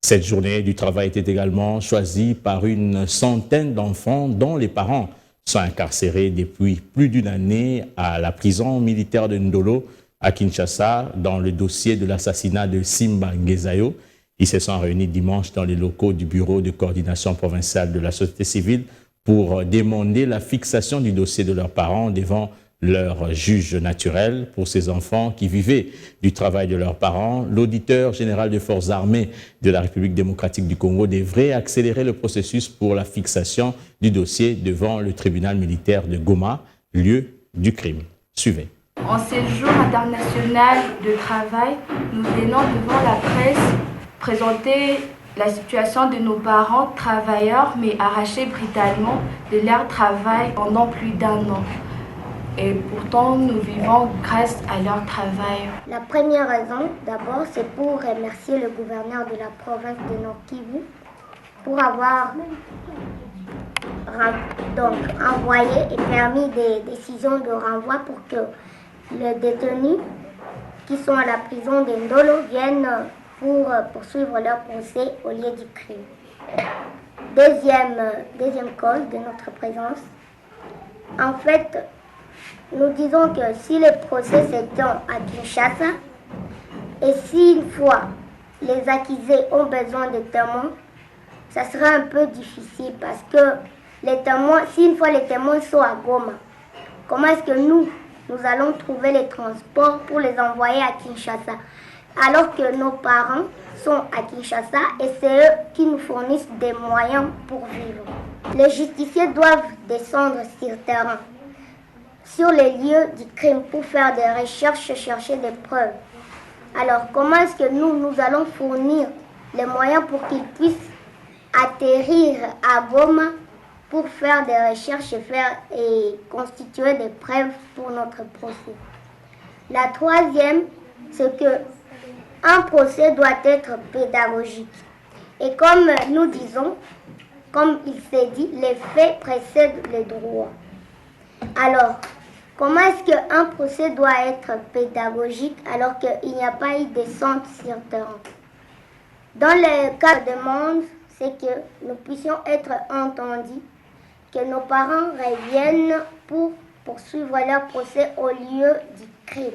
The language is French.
Cette journée du travail était également choisie par une centaine d'enfants dont les parents sont incarcérés depuis plus d'une année à la prison militaire de Ndolo à Kinshasa dans le dossier de l'assassinat de Simba Ngezayo. Ils se sont réunis dimanche dans les locaux du bureau de coordination provinciale de la société civile pour demander la fixation du dossier de leurs parents devant leur juge naturel. Pour ces enfants qui vivaient du travail de leurs parents, l'auditeur général des forces armées de la République démocratique du Congo devrait accélérer le processus pour la fixation du dossier devant le tribunal militaire de Goma, lieu du crime. Suivez. En ces jours international de travail, nous venons devant la presse présenter la situation de nos parents travailleurs mais arrachés brutalement de leur travail pendant plus d'un an. Et pourtant, nous vivons grâce à leur travail. La première raison, d'abord, c'est pour remercier le gouverneur de la province de Nord-Kivu pour avoir donc envoyé et permis des décisions de renvoi pour que les détenus qui sont à la prison de Ndolo viennent pour poursuivre leur procès au lieu du crime. Deuxième cause de notre présence, en fait, nous disons que si le procès s'étend à Kinshasa et si une fois les accusés ont besoin de témoins, ça sera un peu difficile parce que les témoins, si une fois les témoins sont à Goma, comment est-ce que nous allons trouver les transports pour les envoyer à Kinshasa alors que nos parents sont à Kinshasa et c'est eux qui nous fournissent des moyens pour vivre. Les justiciers doivent descendre sur le terrain, sur les lieux du crime pour faire des recherches, chercher des preuves. Alors, comment est-ce que nous allons fournir les moyens pour qu'ils puissent atterrir à Goma pour faire des recherches et constituer des preuves pour notre procès? La troisième, c'est que un procès doit être pédagogique. Et comme nous disons, comme il s'est dit, les faits précèdent les droits. Alors, comment est-ce qu'un procès doit être pédagogique alors qu'il n'y a pas eu de centre sur terrain? Dans le cas de demande, c'est que nous puissions être entendus, que nos parents reviennent pour poursuivre leur procès au lieu du crime.